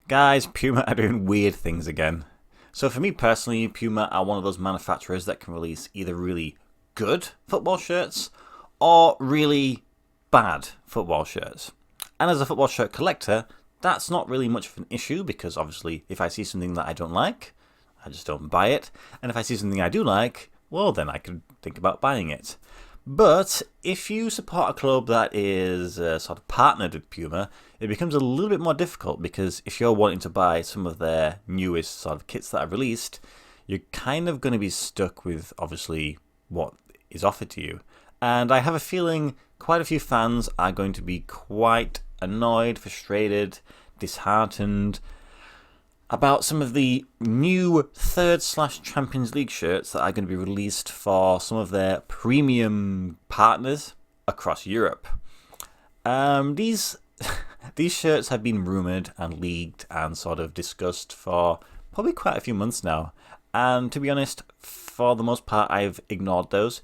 Guys, Puma are doing weird things again. So for me personally, Puma are one of those manufacturers that can release either really good football shirts or really bad football shirts. And as a football shirt collector, that's not really much of an issue because obviously if I see something that I don't like, I just don't buy it. And if I see something I do like, well then I could think about buying it. But if you support a club that is sort of partnered with Puma, it becomes a little bit more difficult because if you're wanting to buy some of their newest sort of kits that are released, you're kind of going to be stuck with obviously what is offered to you. And I have a feeling quite a few fans are going to be quite annoyed, frustrated, disheartened about some of the new third/Champions League shirts that are going to be released for some of their premium partners across Europe. These these shirts have been rumoured and leaked and sort of discussed for probably quite a few months now. And to be honest, for the most part, I've ignored those.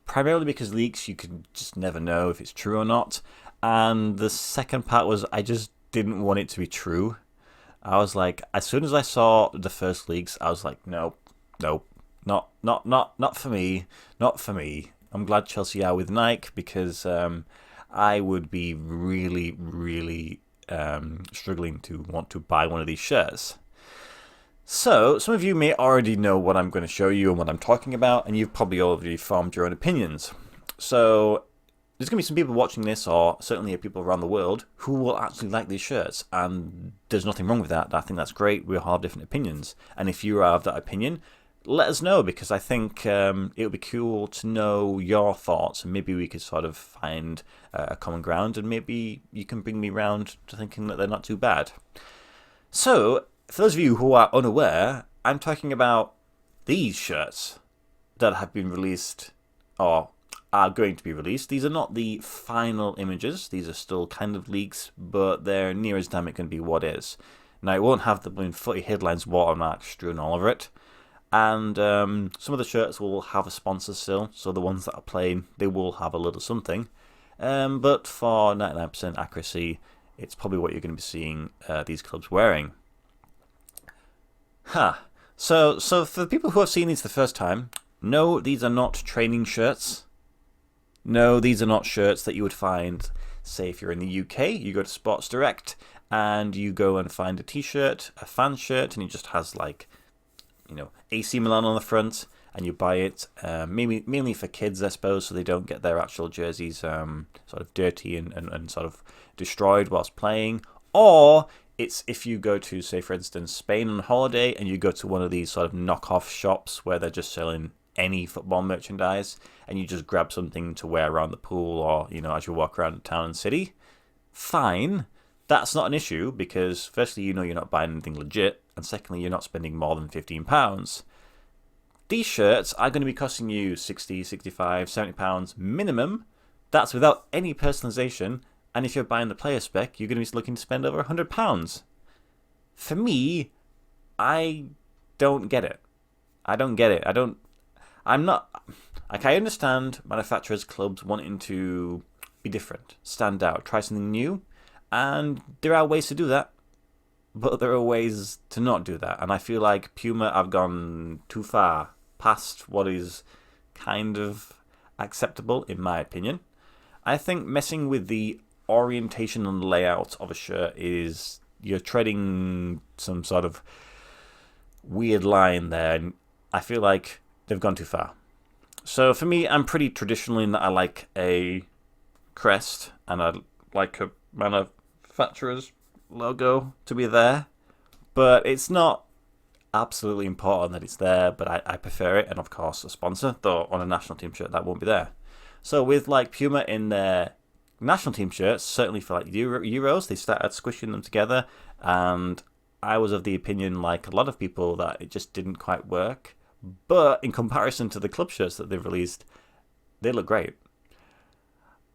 Primarily because leaks, you can just never know if it's true or not. And the second part was I just didn't want it to be true. I was like, as soon as I saw the first leaks, I was like, nope, not for me, not for me. I'm glad Chelsea are with Nike because I would be really struggling to want to buy one of these shirts. So, some of you may already know what I'm going to show you and what I'm talking about, and you've probably already formed your own opinions. So, there's going to be some people watching this, or certainly people around the world, who will actually like these shirts, and there's nothing wrong with that. I think that's great. We all have different opinions, and if you are of that opinion, let us know, because I think it would be cool to know your thoughts, and maybe we could sort of find a common ground, and maybe you can bring me round to thinking that they're not too bad. So, for those of you who are unaware, I'm talking about these shirts that have been released, or are going to be released. These are not the final images. These are still kind of leaks, but they're near as damn it can be what is. Now, it won't have the blue footy headlines watermark strewn all over it. And some of the shirts will have a sponsor still, so the ones that are plain, they will have a little something. But for 99% accuracy, it's probably what you're going to be seeing these clubs wearing. So for the people who have seen these the first time, no, these are not training shirts. No, these are not shirts that you would find, say, if you're in the UK, you go to Sports Direct and you go and find a t-shirt, a fan shirt, and it just has like, AC Milan on the front, and you buy it, mainly for kids, I suppose, so they don't get their actual jerseys sort of dirty and sort of destroyed whilst playing. Or it's if you go to, say, for instance, Spain on holiday, and you go to one of these sort of knockoff shops where they're just selling any football merchandise, and you just grab something to wear around the pool or, as you walk around town and city, fine. That's not an issue because, firstly, you're not buying anything legit, and secondly, you're not spending more than £15. These shirts are going to be costing you £60, £65, £70 minimum. That's without any personalisation, and if you're buying the player spec, you're going to be looking to spend over £100. For me, I don't get it. I understand manufacturers, clubs wanting to be different, stand out, try something new, and there are ways to do that, but there are ways to not do that, and I feel like Puma have gone too far past what is kind of acceptable, in my opinion. I think messing with the orientation and layout of a shirt you're treading some sort of weird line there, and I feel like they've gone too far. So for me, I'm pretty traditional in that I like a crest and I like a manufacturer's logo to be there, but it's not absolutely important that it's there, but I prefer it, and of course a sponsor, though on a national team shirt that won't be there. So with like Puma in their national team shirts, certainly for like Euros, they started squishing them together, and I was of the opinion, like a lot of people, that it just didn't quite work. But in comparison to the club shirts that they've released, they look great.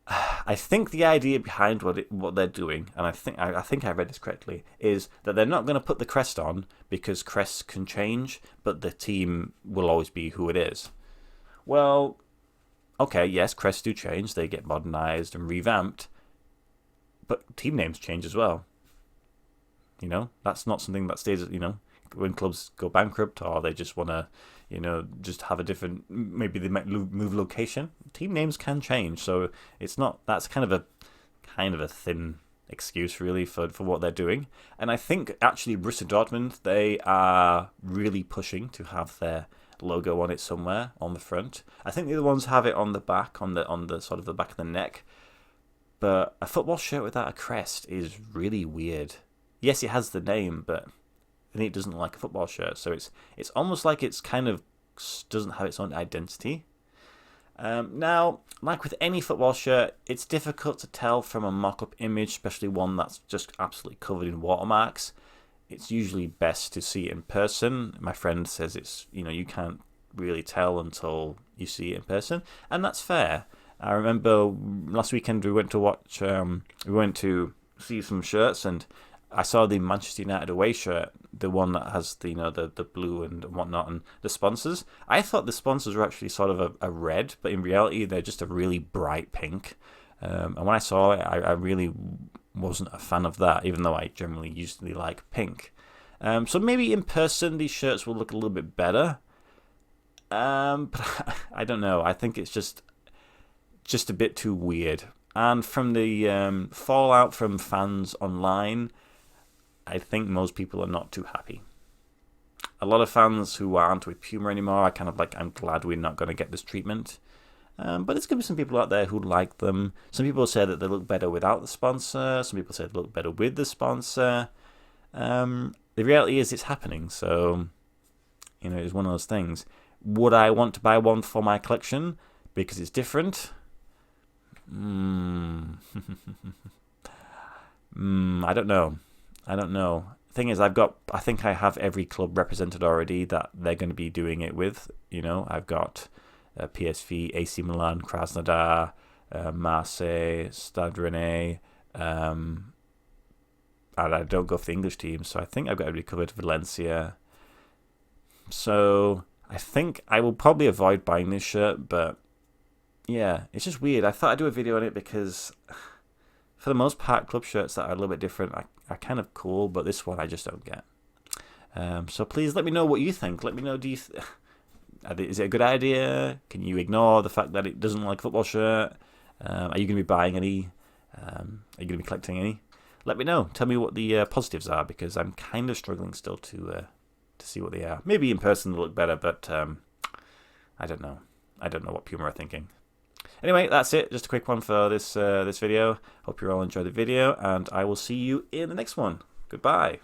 I think the idea behind what they're doing, and I think I read this correctly, is that they're not going to put the crest on because crests can change, but the team will always be who it is. Well, okay, yes, crests do change, they get modernized and revamped, but team names change as well. You know, that's not something that stays. You know, when clubs go bankrupt or they just want to, you know, just have a different. Maybe they might move location. Team names can change, so it's not. That's kind of a thin excuse really for what they're doing. And I think actually Borussia Dortmund, they are really pushing to have their logo on it somewhere on the front. I think the other ones have it on the back, on the sort of the back of the neck. But a football shirt without a crest is really weird. Yes, it has the name, but I think it doesn't look like a football shirt. So it's almost like it's kind of doesn't have its own identity. Now, like with any football shirt, it's difficult to tell from a mock-up image, especially one that's just absolutely covered in watermarks. It's usually best to see it in person. My friend says it's, you know, you can't really tell until you see it in person, and that's fair. I remember last weekend we went to see some shirts, and I saw the Manchester United away shirt, the one that has the, you know, the blue and whatnot, and the sponsors. I thought the sponsors were actually sort of a red, but in reality they're just a really bright pink. And when I saw it, I really wasn't a fan of that, even though I generally usually like pink. So maybe in person these shirts will look a little bit better. But I don't know. I think it's just a bit too weird. And from the fallout from fans online, I think most people are not too happy. A lot of fans who aren't with Puma anymore are kind of like, I'm glad we're not going to get this treatment. But there's going to be some people out there who like them. Some people say that they look better without the sponsor. Some people say they look better with the sponsor. The reality is it's happening. So, you know, it's one of those things. Would I want to buy one for my collection because it's different? I don't know. Thing is, I think I have every club represented already that they're going to be doing it with. You know, I've got PSV, AC Milan, Krasnodar, Marseille, Stade Rennais, and I don't go for the English team, so I think I've got everybody covered. Valencia. So I think I will probably avoid buying this shirt, but yeah, it's just weird. I thought I'd do a video on it because, for the most part, club shirts that are a little bit different are kind of cool, but this one I just don't get. So please let me know what you think. Let me know, is it a good idea? Can you ignore the fact that it doesn't look like a football shirt? Are you going to be buying any? Are you going to be collecting any? Let me know. Tell me what the positives are, because I'm kind of struggling still to see what they are. Maybe in person they'll look better, but I don't know. I don't know what Puma are thinking. Anyway, that's it. Just a quick one for this video. Hope you all enjoyed the video, and I will see you in the next one. Goodbye.